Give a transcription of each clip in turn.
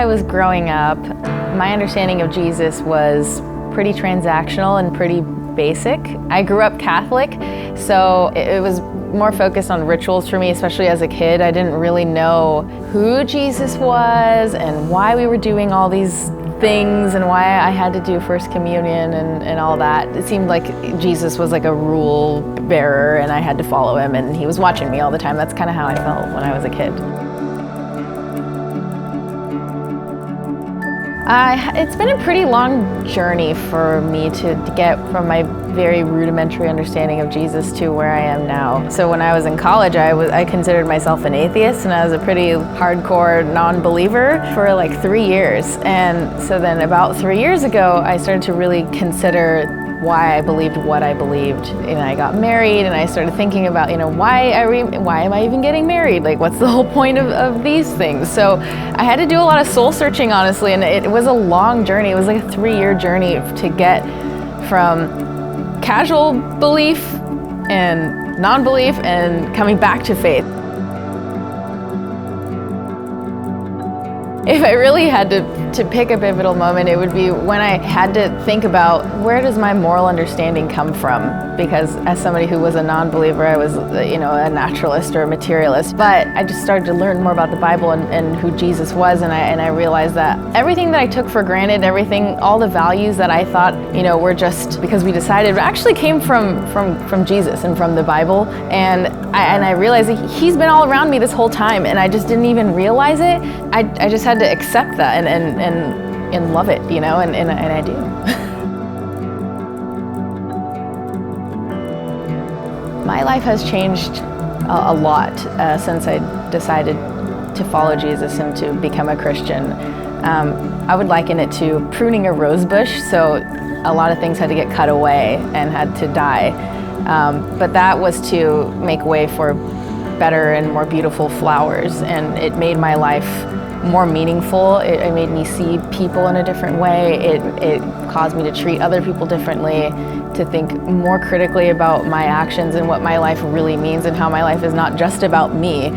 I was growing up, my understanding of Jesus was pretty transactional and pretty basic. I grew up Catholic, so it was more focused on rituals for me, especially as a kid. I didn't really know who Jesus was and why we were doing all these things and why I had to do First Communion and all that. It seemed like Jesus was like a rule bearer and I had to follow him, and he was watching me all the time. That's kind of how I felt when I was a kid. It's been a pretty long journey for me to get from my very rudimentary understanding of Jesus to where I am now. So when I was in college, I considered myself an atheist, and I was a pretty hardcore non-believer for like 3 years. And so then about 3 years ago, I started to really consider why I believed what I believed. And I got married, and I started thinking about, why am I even getting married? Like, what's the whole point of these things? So I had to do a lot of soul searching, honestly, and it was a long journey. It was like a 3-year journey to get from casual belief and non-belief and coming back to faith. If I really had to pick a pivotal moment, it would be when I had to think about, where does my moral understanding come from? Because as somebody who was a non-believer, I was a naturalist or a materialist. But I just started to learn more about the Bible and who Jesus was, and I realized that everything that I took for granted, all the values that I thought were just because we decided, actually came from Jesus and from the Bible. And I realized that he's been all around me this whole time, and I just didn't even realize it. I just had to accept that and love it, and I do. My life has changed a lot since I decided to follow Jesus and to become a Christian. I would liken it to pruning a rose bush, so a lot of things had to get cut away and had to die. But that was to make way for better and more beautiful flowers, and it made my life more meaningful. It made me see people in a different way. It caused me to treat other people differently, to think more critically about my actions and what my life really means, and how my life is not just about me.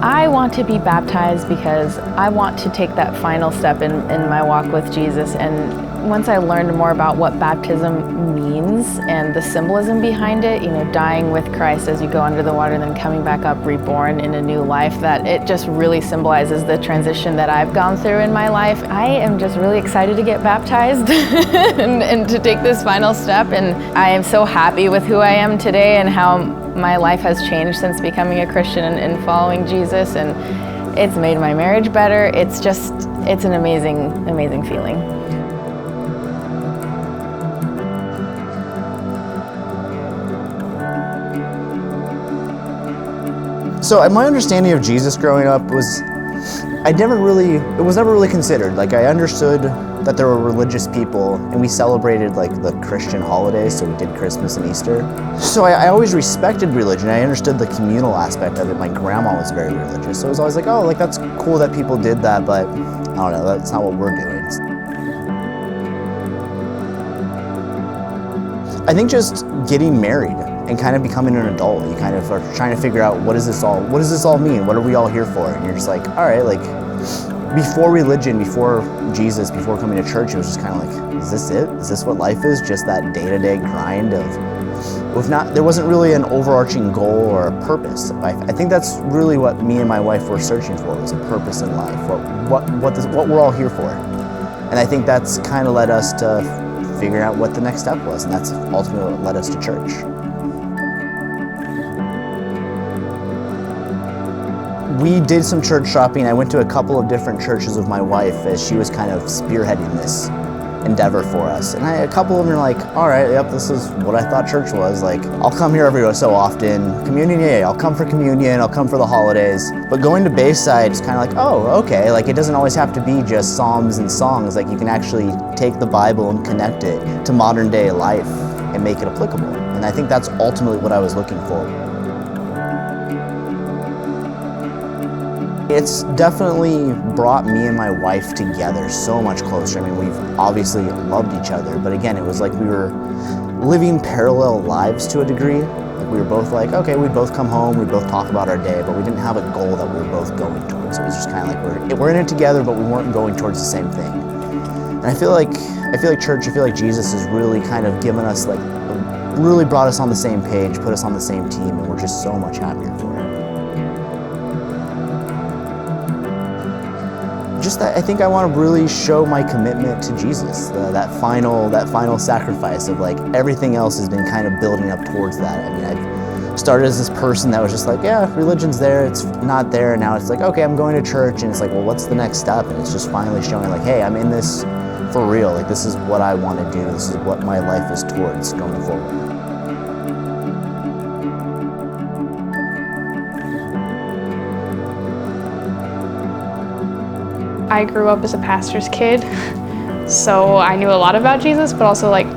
I want to be baptized because I want to take that final step in my walk with Jesus. And once I learned more about what baptism means and the symbolism behind it, dying with Christ as you go under the water and then coming back up reborn in a new life, that it just really symbolizes the transition that I've gone through in my life. I am just really excited to get baptized and to take this final step. And I am so happy with who I am today and how my life has changed since becoming a Christian and following Jesus. And it's made my marriage better. It's an amazing, amazing feeling. So my understanding of Jesus growing up was, it was never really considered. Like, I understood that there were religious people and we celebrated like the Christian holidays, so we did Christmas and Easter. So I always respected religion. I understood the communal aspect of it. My grandma was very religious, so it was always like, oh, like that's cool that people did that, but I don't know, that's not what we're doing. I think just getting married and kind of becoming an adult, you kind of are trying to figure out, what does this all mean? What are we all here for? And you're just like, all right, like before religion, before Jesus, before coming to church, it was just kind of like, is this it? Is this what life is? Just that day-to-day grind of, if not, there wasn't really an overarching goal or a purpose. I think that's really what me and my wife were searching for, was a purpose in life, what we're all here for. And I think that's kind of led us to figuring out what the next step was, and that's ultimately what led us to church. We did some church shopping. I went to a couple of different churches with my wife as she was kind of spearheading this endeavor for us. And a couple of them are like, all right, yep, this is what I thought church was. Like, I'll come here every so often. Communion, yeah, I'll come for communion, I'll come for the holidays. But going to Bayside is kind of like, oh, okay, like it doesn't always have to be just psalms and songs. Like, you can actually take the Bible and connect it to modern day life and make it applicable. And I think that's ultimately what I was looking for. It's definitely brought me and my wife together so much closer. I mean, we've obviously loved each other, but again, it was like we were living parallel lives to a degree. Like we were both like, okay, we'd both come home, we'd both talk about our day, but we didn't have a goal that we were both going towards. It was just kind of like we're in it together, but we weren't going towards the same thing. And I feel like church, I feel like Jesus has really kind of given us like, really brought us on the same page, put us on the same team, and we're just so much happier for it. Just that I think I want to really show my commitment to Jesus, that final sacrifice of like everything else has been kind of building up towards that. I mean, I've started as this person that was just like, yeah, religion's there, it's not there, and now it's like, okay, I'm going to church, and it's like, well, what's the next step? And it's just finally showing like, hey, I'm in this for real, like this is what I want to do, this is what my life is towards going forward. I grew up as a pastor's kid, so I knew a lot about Jesus, but also like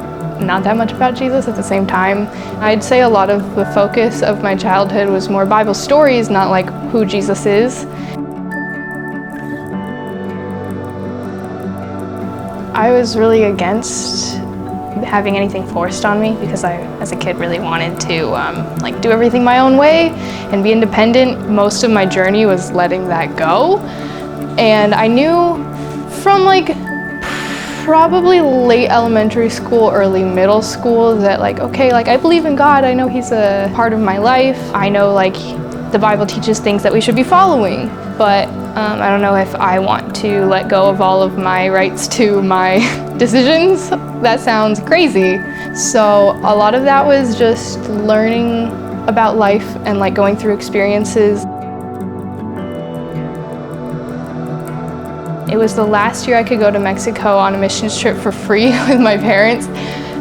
not that much about Jesus at the same time. I'd say a lot of the focus of my childhood was more Bible stories, not like who Jesus is. I was really against having anything forced on me because I, as a kid, really wanted to like do everything my own way and be independent. Most of my journey was letting that go. And I knew from like probably late elementary school, early middle school that like, okay, like I believe in God, I know He's a part of my life. I know like the Bible teaches things that we should be following, but I don't know if I want to let go of all of my rights to my decisions. That sounds crazy. So a lot of that was just learning about life and like going through experiences. It was the last year I could go to Mexico on a missions trip for free with my parents.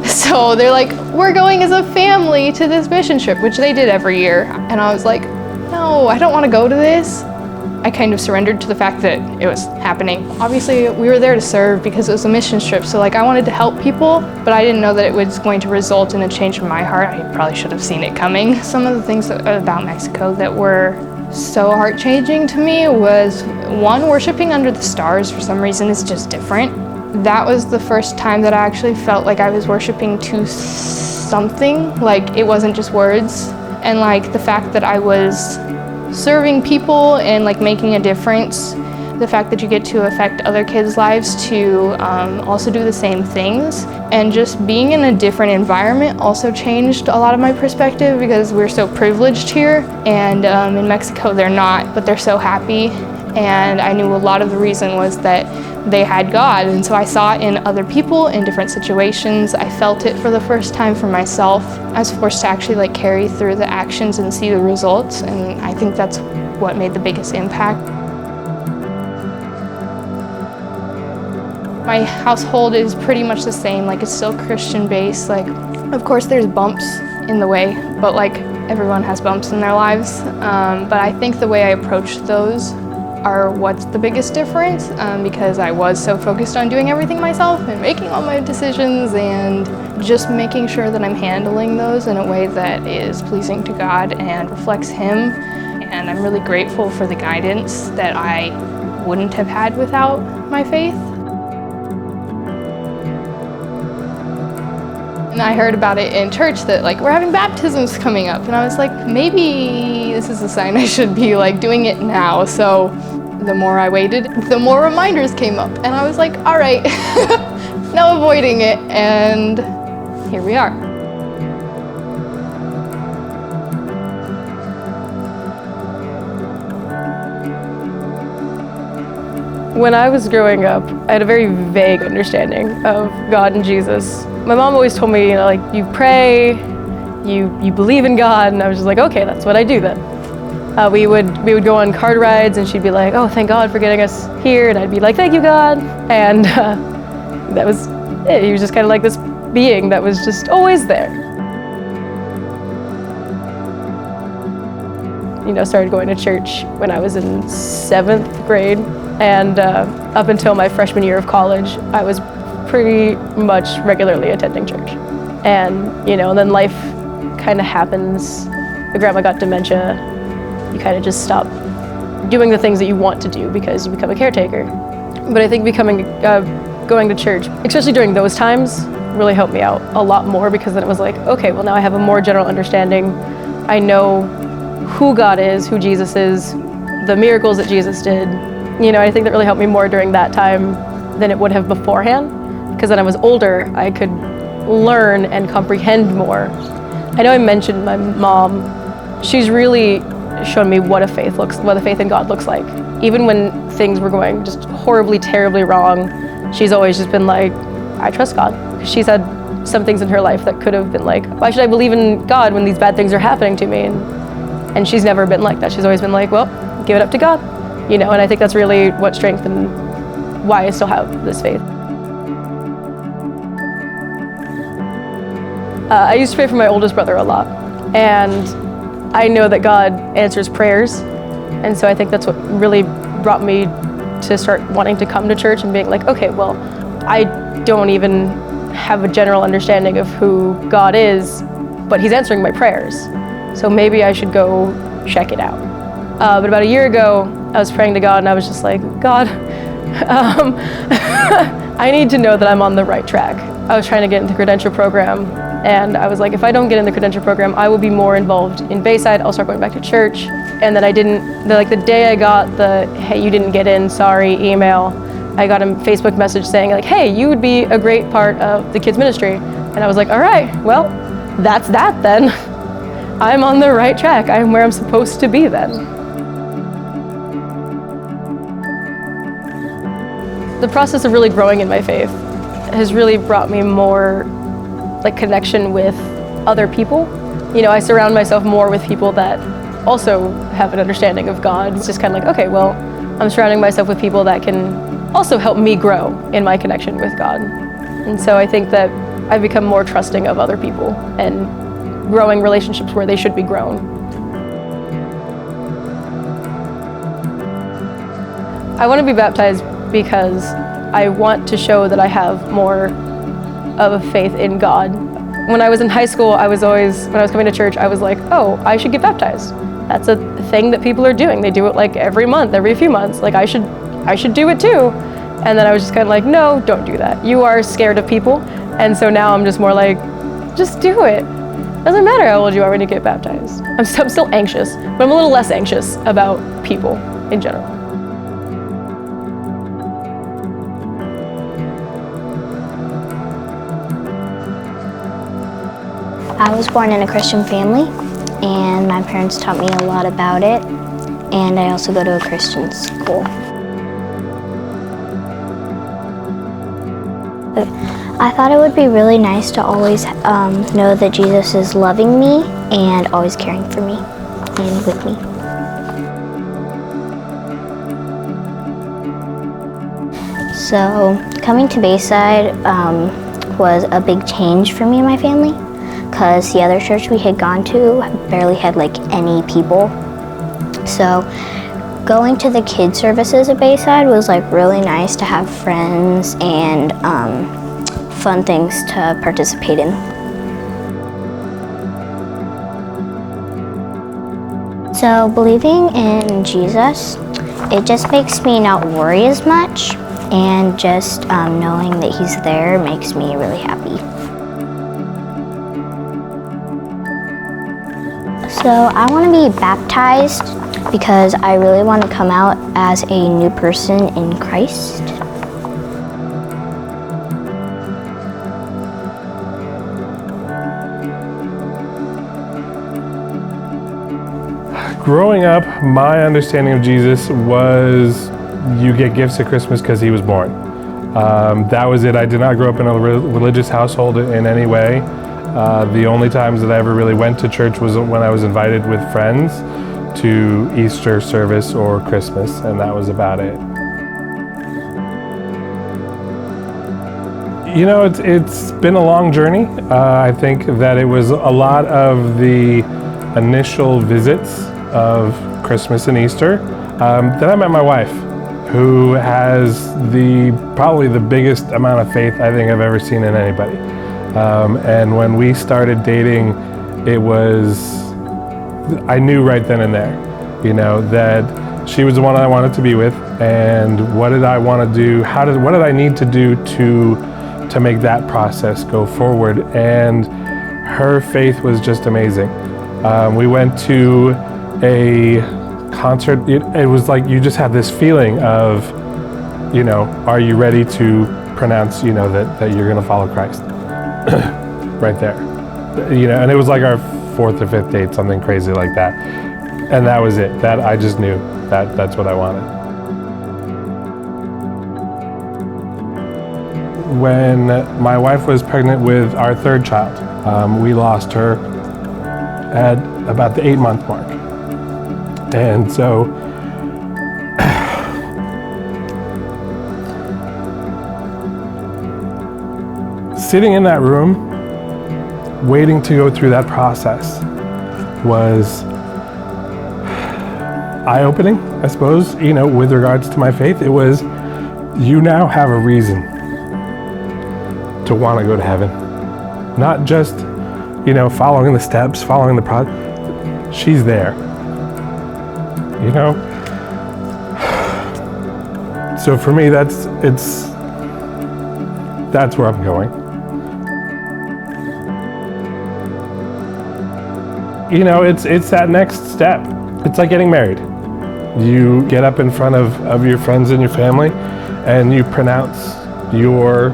So they're like, we're going as a family to this mission trip, which they did every year. And I was like, no, I don't want to go to this. I kind of surrendered to the fact that it was happening. Obviously, we were there to serve because it was a mission trip. So like I wanted to help people, but I didn't know that it was going to result in a change in my heart. I probably should have seen it coming. Some of the things about Mexico that were so heart-changing to me was, one, worshiping under the stars for some reason is just different. That was the first time that I actually felt like I was worshiping to something, like it wasn't just words. And like the fact that I was serving people and like making a difference, the fact that you get to affect other kids' lives to also do the same things, and just being in a different environment also changed a lot of my perspective because we're so privileged here, and in Mexico they're not, but they're so happy. And I knew a lot of the reason was that they had God, and so I saw it in other people in different situations. I felt it for the first time for myself. I was forced to actually like carry through the actions and see the results, and I think that's what made the biggest impact. My household is pretty much the same, like it's still Christian based. Like, of course there's bumps in the way, but like everyone has bumps in their lives. But I think the way I approach those are what's the biggest difference, because I was so focused on doing everything myself and making all my decisions and just making sure that I'm handling those in a way that is pleasing to God and reflects Him. And I'm really grateful for the guidance that I wouldn't have had without my faith. And I heard about it in church that like we're having baptisms coming up, and I was like, maybe this is a sign I should be like doing it now. So the more I waited, the more reminders came up, and I was like, all right, no avoiding it, and here we are. When I was growing up, I had a very vague understanding of God and Jesus. My mom always told me, you know, like, you pray, you believe in God, and I was just like, okay, that's what I do then. We would go on cart rides, and she'd be like, oh, thank God for getting us here, and I'd be like, thank you, God. And that was it. He was just kind of like this being that was just always there. You know, started going to church when I was in 7th grade. And up until my freshman year of college, I was pretty much regularly attending church. And, you know, then life kind of happens. My grandma got dementia. You kind of just stop doing the things that you want to do because you become a caretaker. But I think going to church, especially during those times, really helped me out a lot more, because then it was like, okay, well now I have a more general understanding I know who God is, who Jesus is, the miracles that Jesus did. You know, I think that really helped me more during that time than it would have beforehand, because then I was older, I could learn and comprehend more. I know I mentioned my mom. She's really shown me what a faith in God looks like. Even when things were going just horribly, terribly wrong, she's always just been like, I trust God. She's had some things in her life that could have been like, why should I believe in God when these bad things are happening to me? And she's never been like that. She's always been like, well, give it up to God. You know, and I think that's really what strengthened why I still have this faith. I used to pray for my oldest brother a lot, and I know that God answers prayers, and so I think that's what really brought me to start wanting to come to church and being like, okay, well, I don't even have a general understanding of who God is, but He's answering my prayers, so maybe I should go check it out. But about a year ago, I was praying to God, and I was just like, God, I need to know that I'm on the right track. I was trying to get in the credential program, and I was like, if I don't get in the credential program, I will be more involved in Bayside. I'll start going back to church. And then I didn't, like the day I got the, hey, you didn't get in, sorry, email, I got a Facebook message saying like, hey, you would be a great part of the kids ministry. And I was like, all right, well, that's that then. I'm on the right track. I'm where I'm supposed to be then. The process of really growing in my faith has really brought me more like connection with other people. You know, I surround myself more with people that also have an understanding of God. It's just kind of like, okay, well, I'm surrounding myself with people that can also help me grow in my connection with God. And so I think that I've become more trusting of other people and growing relationships where they should be grown. I want to be baptized because I want to show that I have more of a faith in God. When I was in high school, when I was coming to church, I was like, oh, I should get baptized. That's a thing that people are doing. They do it like every month, every few months. Like I should do it too. And then I was just kind of like, no, don't do that. You are scared of people. And so now I'm just more like, just do it. Doesn't matter how old you are when you get baptized. I'm still anxious, but I'm a little less anxious about people in general. I was born in a Christian family, and my parents taught me a lot about it, and I also go to a Christian school. I thought it would be really nice to always know that Jesus is loving me and always caring for me and with me. So coming to Bayside was a big change for me and my family, because the other church we had gone to barely had like any people. So going to the kids services at Bayside was like really nice to have friends and fun things to participate in. So believing in Jesus, it just makes me not worry as much, and just knowing that He's there makes me really happy. So I want to be baptized because I really want to come out as a new person in Christ. Growing up, my understanding of Jesus was you get gifts at Christmas because He was born. That was it. I did not grow up in a religious household in any way. The only times that I ever really went to church was when I was invited with friends to Easter service or Christmas, and that was about it. You know, it's been a long journey. I think that it was a lot of the initial visits of Christmas and Easter that I met my wife, who has probably the biggest amount of faith I think I've ever seen in anybody. And when we started dating, I knew right then and there, you know, that she was the one I wanted to be with, and what did I want to do? What did I need to do to make that process go forward? And her faith was just amazing. We went to a concert. It was like you just had this feeling of, are you ready to pronounce, that you're going to follow Christ? Right there. And it was like our 4th or 5th date, something crazy like that. And that was it. That I just knew that's what I wanted. When my wife was pregnant with our 3rd child, we lost her at about the 8-month mark. And so sitting in that room, waiting to go through that process was eye-opening, I suppose, with regards to my faith. It was, you now have a reason to want to go to heaven. Not just, following the steps, following the process. She's there. So for me, that's where I'm going. It's that next step. It's like getting married. You get up in front of your friends and your family, and you pronounce your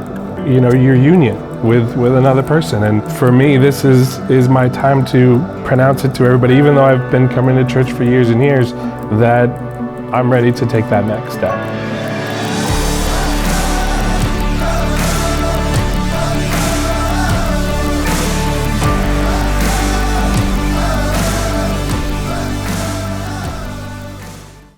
union with another person. And for me, this is my time to pronounce it to everybody, even though I've been coming to church for years and years, that I'm ready to take that next step.